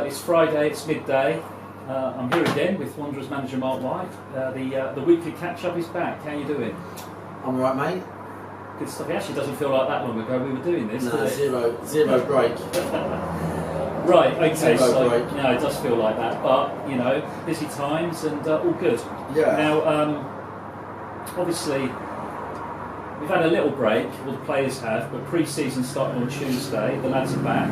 It's Friday, it's midday. I'm here again with Wanderers manager Marc. The weekly catch-up is back. How are you doing? I'm alright, mate. Good stuff. It actually doesn't feel like that long ago we were doing this, No, does it? zero break. Right, okay, Zero break. No, it does feel like that, but, you know, busy times and all good. Yeah. Now, obviously, we've had a little break, well the players have, but pre-season starting on Tuesday, the lads are back.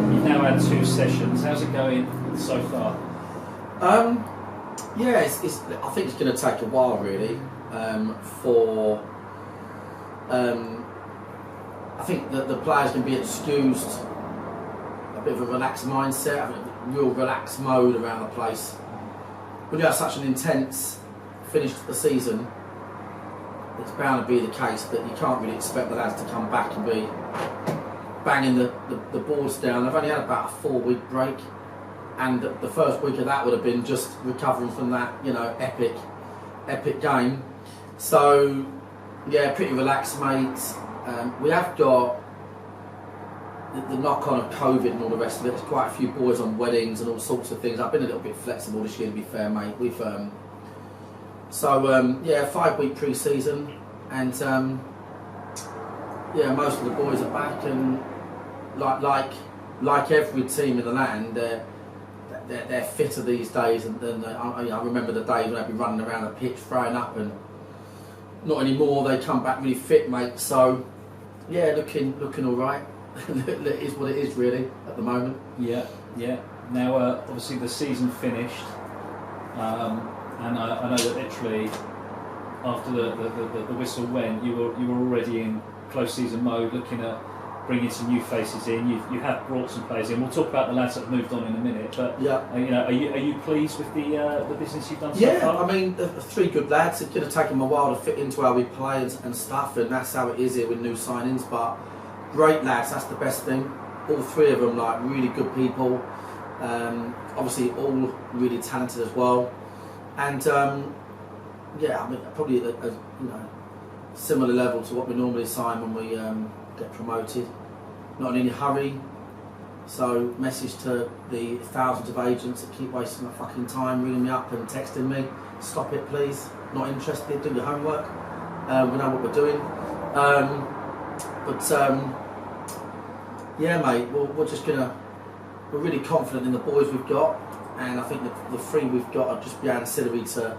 You've now had 2 sessions. How's it going so far? Yeah, I think it's going to take a while, really, I think that the players can be excused a bit of a relaxed mindset, a real relaxed mode around the place. When you have such an intense finish to the season, it's bound to be the case that you can't really expect the lads to come back and be banging the boards down. They've only had about a 4-week break, and the first week of that would have been just recovering from that, you know, epic game. So yeah, pretty relaxed, mate. We have got the knock-on of COVID and all the rest of it. There's quite a few boys on weddings and all sorts of things. I've been a little bit flexible this year, to be fair, mate. Yeah, 5-week pre-season, and yeah, most of the boys are back, and like every team in the land, they're fitter these days. And I remember the days when they'd be running around the pitch throwing up, and not anymore. They come back really fit, mate. So yeah, looking all right. It is what it is, really, at the moment. Yeah. Now, obviously, the season finished, and I know that literally after the whistle went, you were already in close season mode, looking at bringing some new faces in. You have brought some players in. We'll talk about the lads that have moved on in a minute. But yeah, you know, are you pleased with the business you've done so far? Yeah, I mean, the 3 good lads. It could have taken them a while to fit into how we play and stuff, and that's how it is here with new signings. But great lads, that's the best thing. All 3 of them, like, really good people. Obviously, all really talented as well. And yeah, I mean, probably at a similar level to what we normally sign when we get promoted. Not in any hurry. So, message to the thousands of agents that keep wasting my fucking time, ringing me up and texting me. Stop it, please. Not interested. Do your homework. We know what we're doing. Yeah, mate. We're really confident in the boys we've got, and I think the 3 we've got are just be ancillary to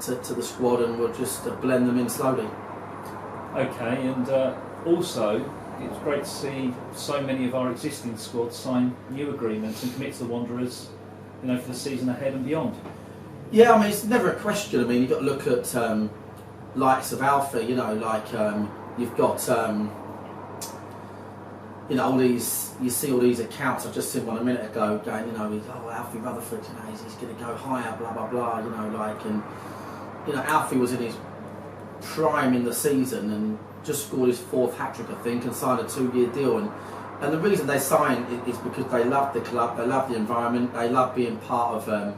the squad, and we'll just blend them in slowly. Okay, and also it's great to see so many of our existing squads sign new agreements and commit to the Wanderers, you know, for the season ahead and beyond. Yeah, I mean, it's never a question. I mean, you've got to look at likes of Alfie, you know, like you've got you know, all these, you see all these accounts. I just seen one a minute ago going, you know, Alfie Rutherford, you know, he's going to go higher, blah blah blah, you know, like, and you know, Alfie was in his prime in the season and just scored his 4th hat-trick, I think, and signed a 2-year deal. And the reason they signed is because they love the club, they love the environment, they love being part of the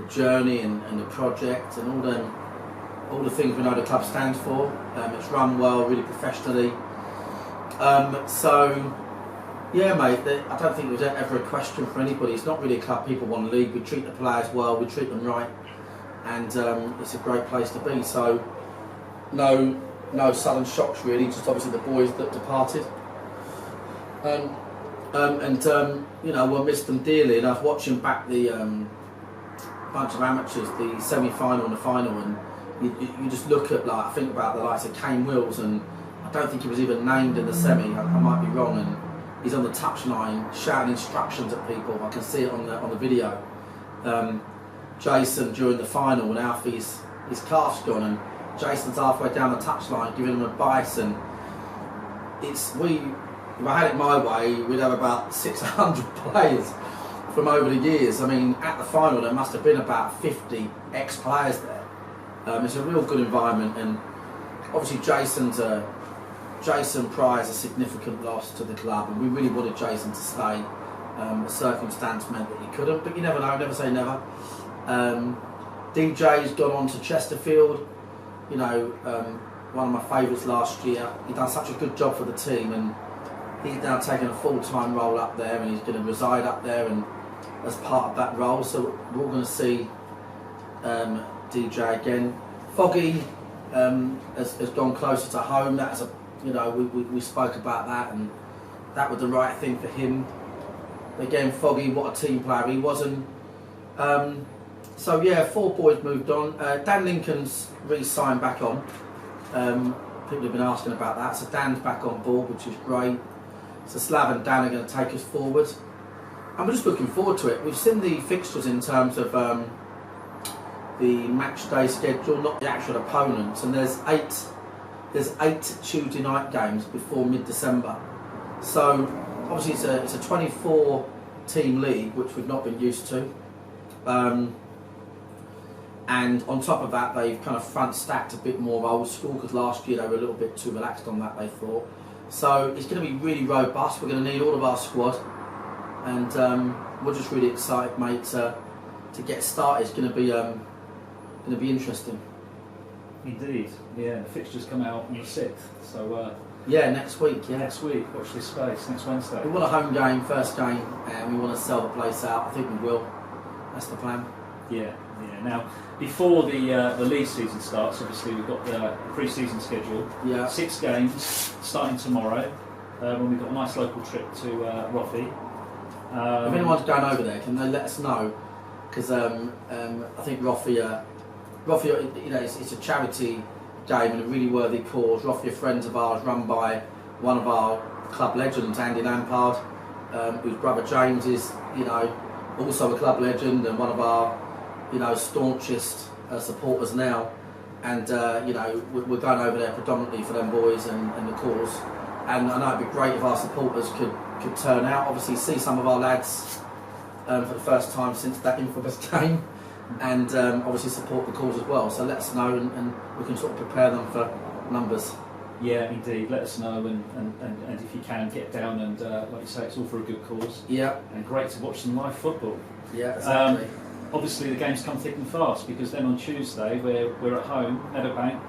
journey and the project and all the things we know the club stands for. It's run well, really professionally. So yeah, mate, I don't think there was ever a question for anybody. It's not really a club people want to leave. We treat the players well, we treat them right, and it's a great place to be. So no sudden shocks, really, just obviously the boys that departed. You know, we'll miss them dearly. And I was watching back the bunch of amateurs, the semi-final and the final, and you just look at, like, I think about the likes of Kane Wills, and I don't think he was even named in the semi. I might be wrong, and he's on the touchline shouting instructions at people. I can see it on the video. Jason during the final, when Alfie's his calf's gone, and Jason's halfway down the touchline giving him advice, and if I had it my way, we'd have about 600 players from over the years. I mean, at the final there must have been about 50 ex-players there. It's a real good environment, and obviously Jason Pryor's a significant loss to the club, and we really wanted Jason to stay. The circumstance meant that he couldn't, but you never know, never say never. DJ's gone on to Chesterfield, you know, one of my favourites last year. He done such a good job for the team, and He's now taking a full-time role up there, and he's going to reside up there, and as part of that role, so we're all going to see DJ again. Foggy has gone closer to home. That's a, you know, we spoke about that, and that was the right thing for him. Again, Foggy, what a team player he was, and so yeah, 4 boys moved on. Dan Lincoln's re-signed back on. People have been asking about that, so Dan's back on board, which is great. So Slav and Dan are going to take us forward, and we're just looking forward to it. We've seen the fixtures in terms of the match day schedule, not the actual opponents, and there's eight Tuesday night games before mid-December. So obviously it's a 24 team league, which we've not been used to. And on top of that, they've kind of front stacked a bit more old school, because last year they were a little bit too relaxed on that, they thought. So it's going to be really robust. We're going to need all of our squad, and we're just really excited, mate, to get started. It's going to be interesting. Indeed, yeah. The fixtures come out on the 6th, so yeah, next week. Yeah, next week. Watch this space. Next Wednesday. We want a home game, first game, and we want to sell the place out. I think we will. That's the plan. Yeah. Now, before the league season starts, obviously we've got the pre-season schedule. Yeah. 6 games starting tomorrow. When we've got a nice local trip to Roffey. If anyone's going over there, can they let us know? Because I think Roffey, you know, it's a charity game and a really worthy cause. Roffey are friends of ours, run by one of our club legends, Andy Lampard, whose brother James is, you know, also a club legend and one of our, you know, staunchest supporters now. And you know, we're going over there predominantly for them boys and the cause. And I know it'd be great if our supporters could turn out. Obviously, see some of our lads for the first time since that infamous game, and obviously support the cause as well. So let us know, and we can sort of prepare them for numbers. Yeah, indeed. Let us know, and if you can, get down and like you say, it's all for a good cause. Yeah. And great to watch some live football. Yeah, exactly. Obviously, the games come thick and fast, because then on Tuesday we're at home, Meadowbank,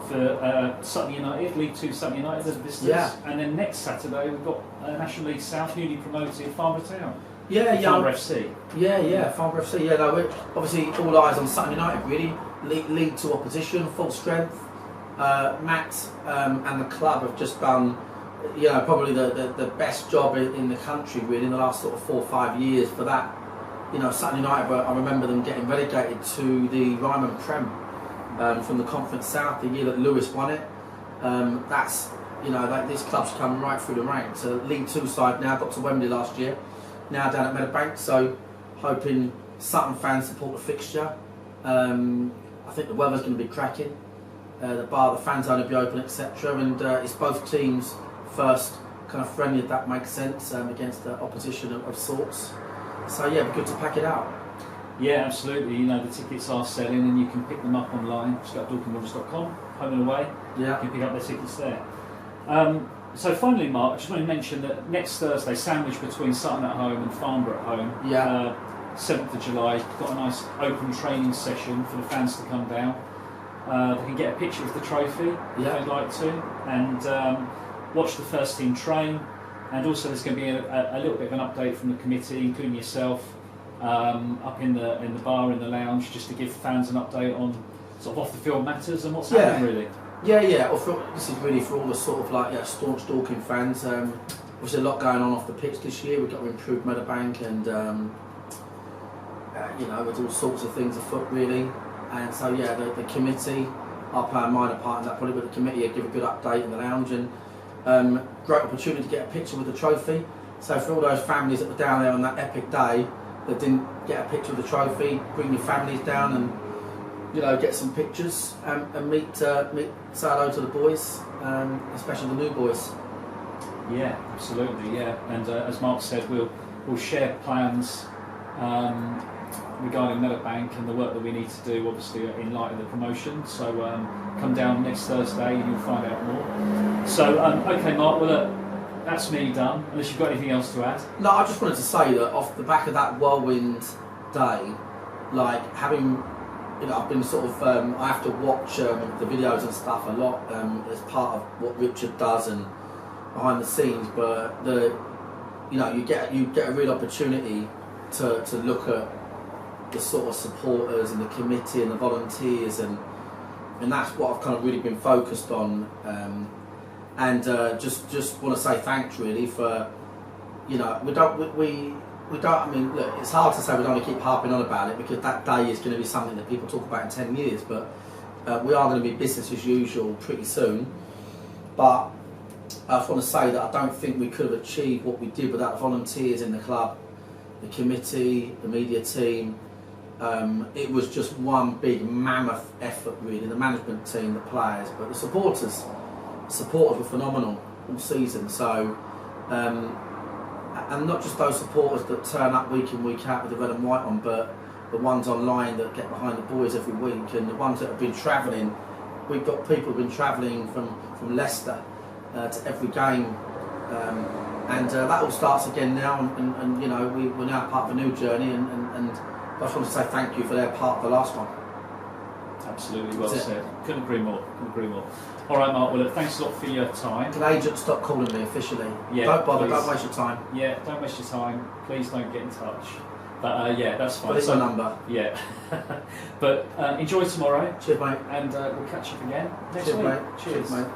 for Sutton United, League 2 Sutton United as visitors. Yeah. And then next Saturday we've got National League South, newly promoted Farnborough Town. Yeah, Farnborough FC. Yeah, Farnborough FC. Yeah, no, we're obviously all eyes on Sutton United, really. League 2 opposition, full strength. Matt and the club have just done, you know, probably the best job in the country, really, in the last sort of 4 or 5 years for that. You know, Sutton United, I remember them getting relegated to the Ryman Prem from the Conference South the year that Lewis won it. That's, you know, like, this club's come right through the ranks. So League 2 side now, got to Wembley last year, now down at Meadowbank, so hoping Sutton fans support the fixture. I think the weather's going to be cracking. The fans only be open, etc. And it's both teams' first kind of friendly, if that makes sense, against the opposition of sorts. So yeah, it'd be good to pack it out. Yeah, absolutely. You know, the tickets are selling, and you can pick them up online. Just go to dorkingwaters.com, home and away. Yeah. You can pick up their tickets there. So finally, Marc, I just want to mention that next Thursday, sandwiched between Sutton at home and Farnborough at home, Yeah. 7th of July, got a nice open training session for the fans to come down. They can get a picture of the trophy if they'd like to, and watch the first team train. And also there's going to be a little bit of an update from the committee, including yourself, up in the bar, in the lounge, just to give fans an update on sort of off the field matters and what's happening, really. Yeah. Well, this is really for all the sort of like staunch Dorking fans. There's a lot going on off the pitch this year. We've got to improve Meadowbank, and you know, there's all sorts of things afoot, really. And so yeah, the committee, I'll play a minor part in that probably, but the committee will give a good update in the lounge, and great opportunity to get a picture with the trophy. So for all those families that were down there on that epic day that didn't get a picture of the trophy, bring your families down and, you know, get some pictures, and say hello to the boys, especially the new boys. Yeah, absolutely. Yeah, and as Marc said, we'll share plans regarding Meadowbank and the work that we need to do, obviously in light of the promotion. So come down next Thursday and you'll find out more. So okay, Marc. Well, that's me done. Unless you've got anything else to add. No, I just wanted to say that off the back of that whirlwind day, like having, you know, I've been sort of, I have to watch the videos and stuff a lot as part of what Richard does, and behind the scenes, but you get a real opportunity to look at the sort of supporters and the committee and the volunteers, and that's what I've kind of really been focused on. And just want to say thanks really for, we don't. I mean, look, it's hard to say we don't want to keep harping on about it, because that day is going to be something that people talk about in 10 years. But we are going to be business as usual pretty soon. But I just want to say that I don't think we could have achieved what we did without the volunteers in the club, the committee, the media team. It was just one big mammoth effort, really. The management team, the players, but the supporters were phenomenal all season. So. And not just those supporters that turn up week in, week out with the red and white on, but the ones online that get behind the boys every week, and the ones that have been travelling. We've got people who've been travelling from Leicester to every game, and that all starts again now. And we're now part of a new journey, and I just want to say thank you for their part of the last one. Absolutely, well said. Couldn't agree more. All right, Mark. Well, look, thanks a lot for your time. Can agents stop calling me officially? Yeah, don't bother. please. Don't waste your time. Yeah, don't waste your time. Please don't get in touch. But yeah, that's fine. But it's my number. Yeah. But enjoy tomorrow. Cheers, mate. And we'll catch up again next Cheers, week. mate. Cheers, Cheers, mate.